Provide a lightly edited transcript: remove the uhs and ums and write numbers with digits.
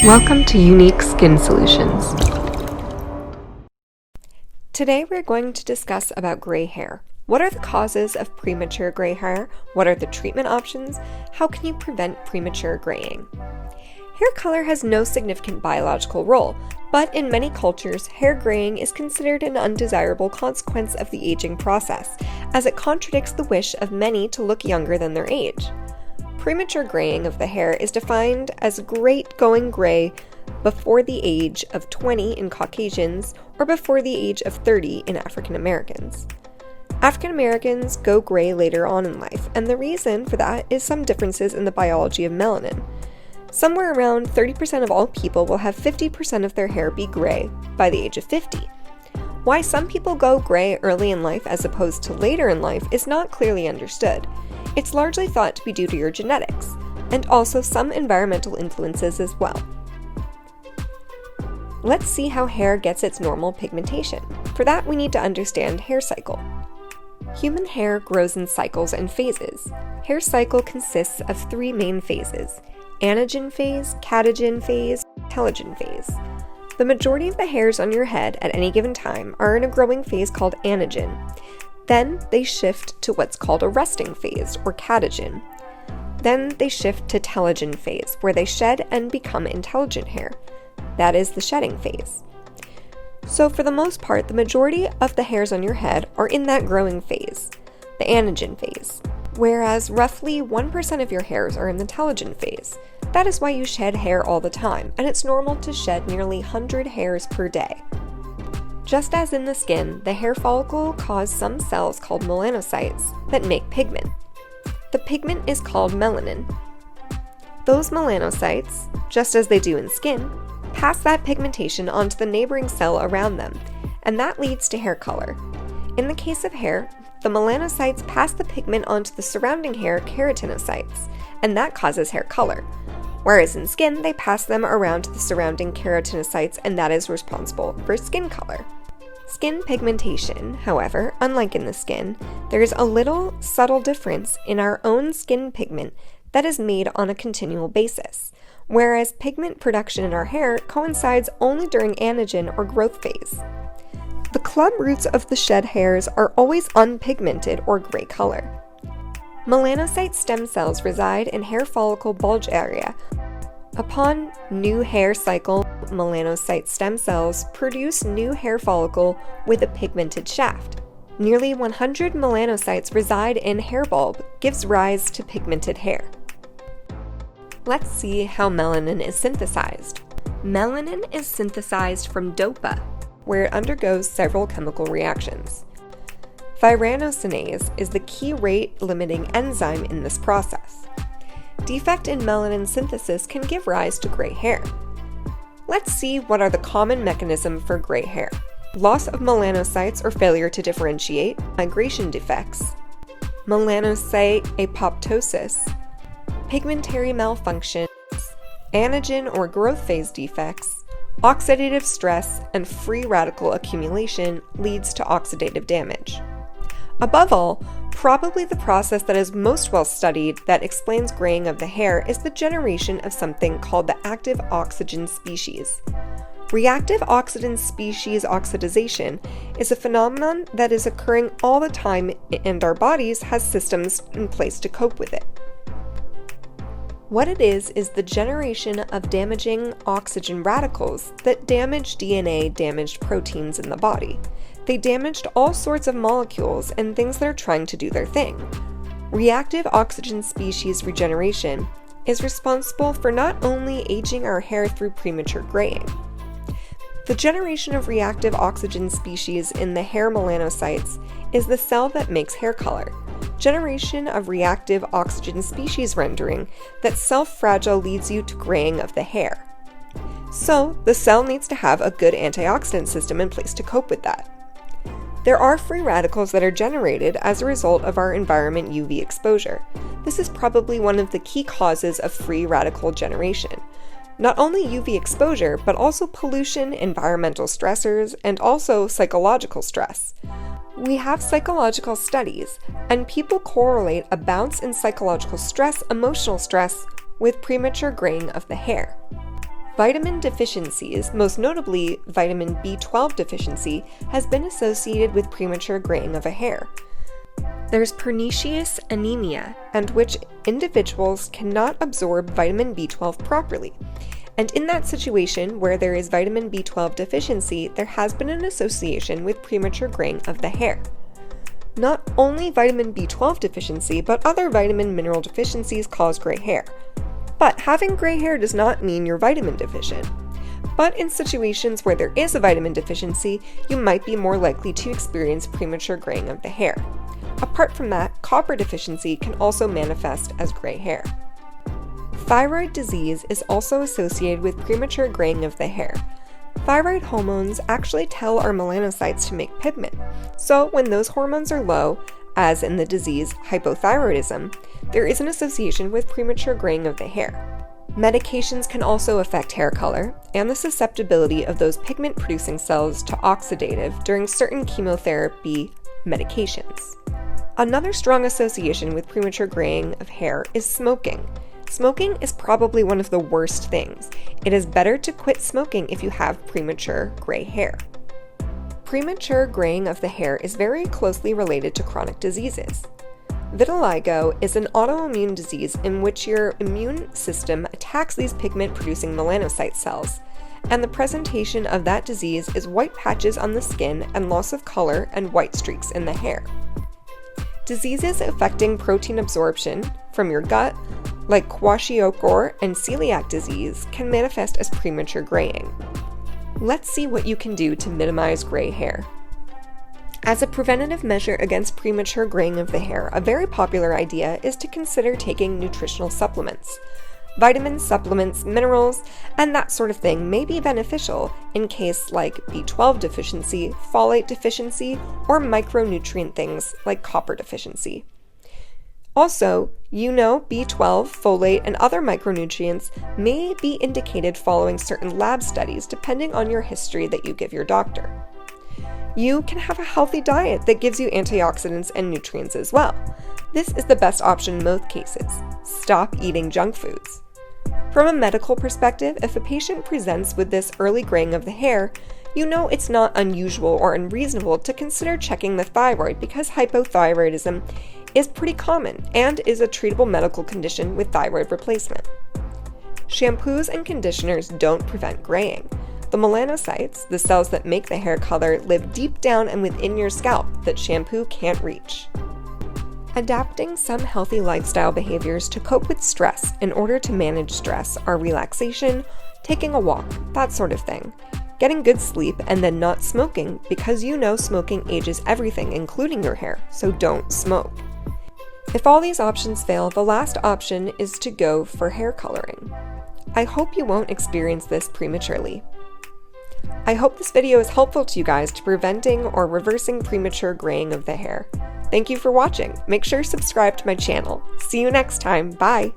Welcome to Unique Skin Solutions. Today we're going to discuss about gray hair. What are the causes of premature gray hair? What are the treatment options? How can you prevent premature graying? Hair color has no significant biological role, but in many cultures, hair graying is considered an undesirable consequence of the aging process, as it contradicts the wish of many to look younger than their age. Premature graying of the hair is defined as going gray before the age of 20 in Caucasians or before the age of 30 in African Americans. African Americans go gray later on in life, and the reason for that is some differences in the biology of melanin. Somewhere around 30% of all people will have 50% of their hair be gray by the age of 50. Why some people go gray early in life as opposed to later in life is not clearly understood. It's largely thought to be due to your genetics, and also some environmental influences as well. Let's see how hair gets its normal pigmentation. For that, we need to understand hair cycle. Human hair grows in cycles and phases. Hair cycle consists of three main phases: Anagen phase, Catagen phase, Telogen phase. The majority of the hairs on your head at any given time are in a growing phase called Anagen. Then they shift to what's called a resting phase, or Catagen. Then they shift to Telogen phase, where they shed and become intelligent hair. That is the shedding phase. So for the most part, the majority of the hairs on your head are in that growing phase, the Anagen phase, whereas roughly 1% of your hairs are in the Telogen phase. That is why you shed hair all the time, and it's normal to shed nearly 100 hairs per day. Just as in the skin, the hair follicle causes some cells called melanocytes that make pigment. The pigment is called melanin. Those melanocytes, just as they do in skin, pass that pigmentation onto the neighboring cell around them, and that leads to hair color. In the case of hair, the melanocytes pass the pigment onto the surrounding hair keratinocytes, and that causes hair color. Whereas in skin, they pass them around to the surrounding keratinocytes, and that is responsible for skin color. Skin pigmentation, however, unlike in the skin, there is a little subtle difference in our own skin pigment that is made on a continual basis, whereas pigment production in our hair coincides only during anagen or growth phase. The club roots of the shed hairs are always unpigmented or gray color. Melanocyte stem cells reside in hair follicle bulge area. Upon new hair cycle, melanocyte stem cells produce new hair follicle with a pigmented shaft. Nearly 100 melanocytes reside in hair bulb, gives rise to pigmented hair. Let's see how melanin is synthesized. Melanin is synthesized from dopa, where it undergoes several chemical reactions. Thyranosinase is the key rate-limiting enzyme in this process. Defect in melanin synthesis can give rise to gray hair. Let's see what are the common mechanisms for gray hair. Loss of melanocytes or failure to differentiate, migration defects, melanocyte apoptosis, pigmentary malfunction, anagen or growth phase defects, oxidative stress, and free radical accumulation leads to oxidative damage. Above all, probably the process that is most well studied that explains graying of the hair is the generation of something called the active oxygen species. Reactive oxygen species oxidization is a phenomenon that is occurring all the time, and our bodies has systems in place to cope with it. What it is the generation of damaging oxygen radicals that damage DNA, damaged proteins in the body. They damaged all sorts of molecules and things that are trying to do their thing. Reactive oxygen species regeneration is responsible for not only aging our hair through premature graying. The generation of reactive oxygen species in the hair melanocytes is the cell that makes hair color. Generation of reactive oxygen species rendering that self-fragile leads you to graying of the hair. So, the cell needs to have a good antioxidant system in place to cope with that. There are free radicals that are generated as a result of our environment UV exposure. This is probably one of the key causes of free radical generation. Not only UV exposure, but also pollution, environmental stressors, and also psychological stress. We have psychological studies, and people correlate a bounce in psychological stress, emotional stress, with premature graying of the hair. Vitamin deficiencies, most notably vitamin B12 deficiency, has been associated with premature graying of a hair. There's pernicious anemia, and which individuals cannot absorb vitamin B12 properly. And in that situation where there is vitamin B12 deficiency, there has been an association with premature graying of the hair. Not only vitamin B12 deficiency, but other vitamin mineral deficiencies cause gray hair. But having gray hair does not mean you're vitamin deficient. But in situations where there is a vitamin deficiency, you might be more likely to experience premature graying of the hair. Apart from that, copper deficiency can also manifest as gray hair. Thyroid disease is also associated with premature graying of the hair. Thyroid hormones actually tell our melanocytes to make pigment, so when those hormones are low, as in the disease hypothyroidism, there is an association with premature graying of the hair. Medications can also affect hair color and the susceptibility of those pigment-producing cells to oxidative during certain chemotherapy medications. Another strong association with premature graying of hair is smoking. Smoking is probably one of the worst things. It is better to quit smoking if you have premature gray hair. Premature graying of the hair is very closely related to chronic diseases. Vitiligo is an autoimmune disease in which your immune system attacks these pigment-producing melanocyte cells, and the presentation of that disease is white patches on the skin and loss of color and white streaks in the hair. Diseases affecting protein absorption from your gut, like kwashiorkor and celiac disease, can manifest as premature graying. Let's see what you can do to minimize gray hair. As a preventative measure against premature graying of the hair, a very popular idea is to consider taking nutritional supplements. Vitamins, supplements, minerals, and that sort of thing may be beneficial in case like B12 deficiency, folate deficiency, or micronutrient things like copper deficiency. Also, B12, folate, and other micronutrients may be indicated following certain lab studies depending on your history that you give your doctor. You can have a healthy diet that gives you antioxidants and nutrients as well. This is the best option in most cases. Stop eating junk foods. From a medical perspective, if a patient presents with this early graying of the hair, it's not unusual or unreasonable to consider checking the thyroid because hypothyroidism is pretty common and is a treatable medical condition with thyroid replacement. Shampoos and conditioners don't prevent graying. The melanocytes, the cells that make the hair color, live deep down and within your scalp that shampoo can't reach. Adapting some healthy lifestyle behaviors to cope with stress in order to manage stress are relaxation, taking a walk, that sort of thing. Getting good sleep and then not smoking because smoking ages everything, including your hair, so don't smoke. If all these options fail, the last option is to go for hair coloring. I hope you won't experience this prematurely. I hope this video is helpful to you guys to preventing or reversing premature graying of the hair. Thank you for watching. Make sure to subscribe to my channel. See you next time. Bye!